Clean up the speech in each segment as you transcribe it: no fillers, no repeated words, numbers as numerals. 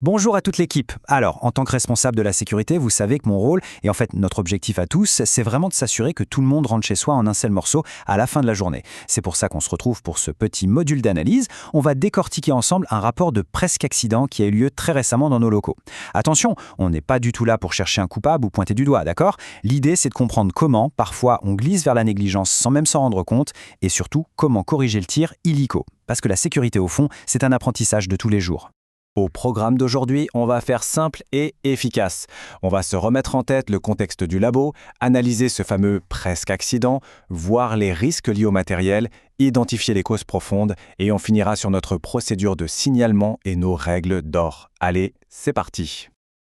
Bonjour à toute l'équipe. Alors, en tant que responsable de la sécurité, vous savez que mon rôle, et en fait notre objectif à tous, c'est vraiment de s'assurer que tout le monde rentre chez soi en un seul morceau à la fin de la journée. C'est pour ça qu'on se retrouve pour ce petit module d'analyse. On va décortiquer ensemble un rapport de presque accident qui a eu lieu très récemment dans nos locaux. Attention, on n'est pas du tout là pour chercher un coupable ou pointer du doigt, d'accord? L'idée, c'est de comprendre comment, parfois, on glisse vers la négligence sans même s'en rendre compte, et surtout, comment corriger le tir illico. Parce que la sécurité, au fond, c'est un apprentissage de tous les jours. Au programme d'aujourd'hui, on va faire simple et efficace. On va se remettre en tête le contexte du labo, analyser ce fameux presque accident, voir les risques liés au matériel, identifier les causes profondes et on finira sur notre procédure de signalement et nos règles d'or. Allez, c'est parti.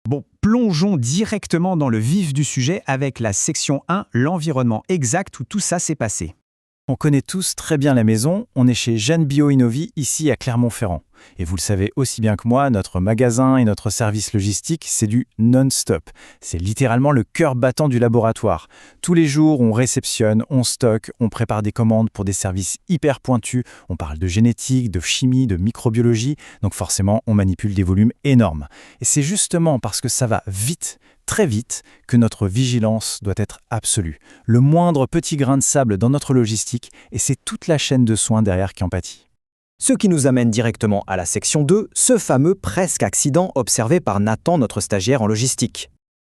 Bon, plongeons directement dans le vif du sujet avec la section 1, l'environnement exact où tout ça s'est passé. On connaît tous très bien la maison, on est chez Jeanne Bio Innovi, ici à Clermont-Ferrand. Et vous le savez aussi bien que moi, notre magasin et notre service logistique, c'est du non-stop. C'est littéralement le cœur battant du laboratoire. Tous les jours, on réceptionne, on stocke, on prépare des commandes pour des services hyper pointus. On parle de génétique, de chimie, de microbiologie, donc forcément, on manipule des volumes énormes. Et c'est justement parce que ça va vite, très vite, que notre vigilance doit être absolue. Le moindre petit grain de sable dans notre logistique, et c'est toute la chaîne de soins derrière qui en pâtit. Ce qui nous amène directement à la section 2, ce fameux presque accident observé par Nathan, notre stagiaire en logistique.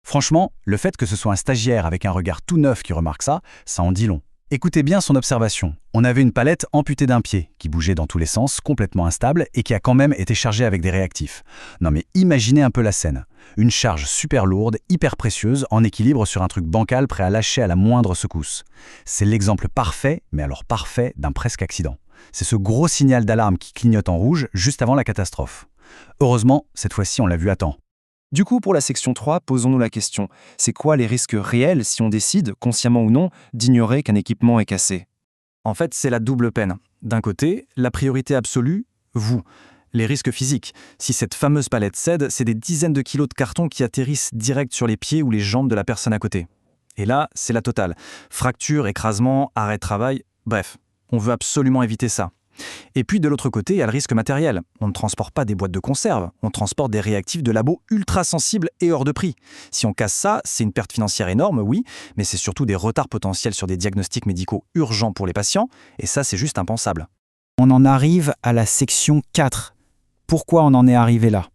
Franchement, le fait que ce soit un stagiaire avec un regard tout neuf qui remarque ça en dit long. Écoutez bien son observation. On avait une palette amputée d'un pied, qui bougeait dans tous les sens, complètement instable, et qui a quand même été chargée avec des réactifs. Non mais imaginez un peu la scène. Une charge super lourde, hyper précieuse, en équilibre sur un truc bancal prêt à lâcher à la moindre secousse. C'est l'exemple parfait, mais alors parfait, d'un presque accident. C'est ce gros signal d'alarme qui clignote en rouge juste avant la catastrophe. Heureusement, cette fois-ci, on l'a vu à temps. Du coup, pour la section 3, posons-nous la question. C'est quoi les risques réels si on décide, consciemment ou non, d'ignorer qu'un équipement est cassé? En fait, c'est la double peine. D'un côté, la priorité absolue, vous. Les risques physiques. Si cette fameuse palette cède, c'est des dizaines de kilos de carton qui atterrissent direct sur les pieds ou les jambes de la personne à côté. Et là, c'est la totale. Fracture, écrasement, arrêt de travail, bref. On veut absolument éviter ça. Et puis de l'autre côté, il y a le risque matériel. On ne transporte pas des boîtes de conserve, on transporte des réactifs de labo ultra sensibles et hors de prix. Si on casse ça, c'est une perte financière énorme, oui, mais c'est surtout des retards potentiels sur des diagnostics médicaux urgents pour les patients, et ça c'est juste impensable. On en arrive à la section 4. Pourquoi on en est arrivé là?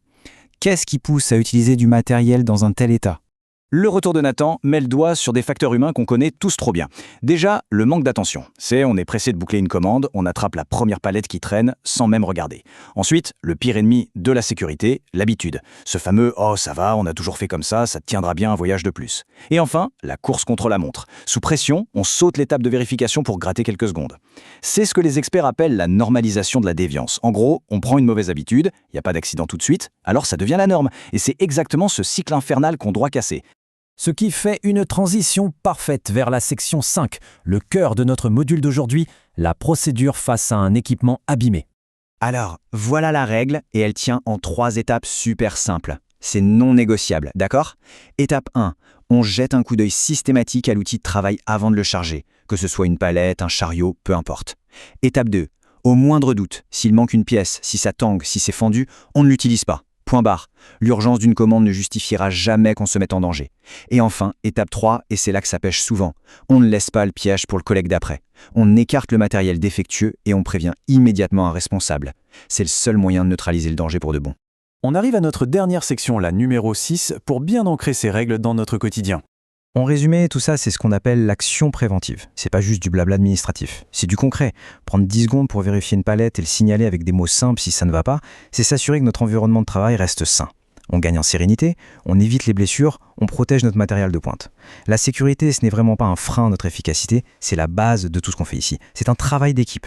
Qu'est-ce qui pousse à utiliser du matériel dans un tel état? Le retour de Nathan met le doigt sur des facteurs humains qu'on connaît tous trop bien. Déjà, le manque d'attention. On est pressé de boucler une commande, on attrape la première palette qui traîne sans même regarder. Ensuite, le pire ennemi de la sécurité, l'habitude. Ce fameux « oh ça va, on a toujours fait comme ça tiendra bien un voyage de plus ». Et enfin, la course contre la montre. Sous pression, on saute l'étape de vérification pour gratter quelques secondes. C'est ce que les experts appellent la normalisation de la déviance. En gros, on prend une mauvaise habitude, il n'y a pas d'accident tout de suite, alors ça devient la norme. Et c'est exactement ce cycle infernal qu'on doit casser. Ce qui fait une transition parfaite vers la section 5, le cœur de notre module d'aujourd'hui, la procédure face à un équipement abîmé. Alors, voilà la règle et elle tient en 3 étapes super simples. C'est non négociable, d'accord? Étape 1, on jette un coup d'œil systématique à l'outil de travail avant de le charger, que ce soit une palette, un chariot, peu importe. Étape 2, au moindre doute, s'il manque une pièce, si ça tangue, si c'est fendu, on ne l'utilise pas. Point barre. L'urgence d'une commande ne justifiera jamais qu'on se mette en danger. Et enfin, étape 3, et c'est là que ça pêche souvent, on ne laisse pas le piège pour le collègue d'après. On écarte le matériel défectueux et on prévient immédiatement un responsable. C'est le seul moyen de neutraliser le danger pour de bon. On arrive à notre dernière section, la numéro 6, pour bien ancrer ces règles dans notre quotidien. En résumé, tout ça, c'est ce qu'on appelle l'action préventive. C'est pas juste du blabla administratif, c'est du concret. Prendre 10 secondes pour vérifier une palette et le signaler avec des mots simples si ça ne va pas, c'est s'assurer que notre environnement de travail reste sain. On gagne en sérénité, on évite les blessures, on protège notre matériel de pointe. La sécurité, ce n'est vraiment pas un frein à notre efficacité, c'est la base de tout ce qu'on fait ici. C'est un travail d'équipe.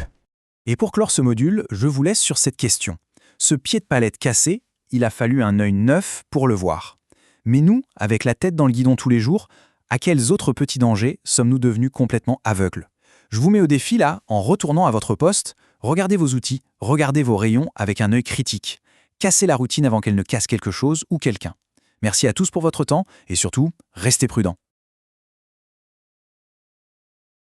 Et pour clore ce module, je vous laisse sur cette question. Ce pied de palette cassé, il a fallu un œil neuf pour le voir. Mais nous, avec la tête dans le guidon tous les jours, à quels autres petits dangers sommes-nous devenus complètement aveugles? Je vous mets au défi là, en retournant à votre poste, regardez vos outils, regardez vos rayons avec un œil critique. Cassez la routine avant qu'elle ne casse quelque chose ou quelqu'un. Merci à tous pour votre temps et surtout, restez prudents.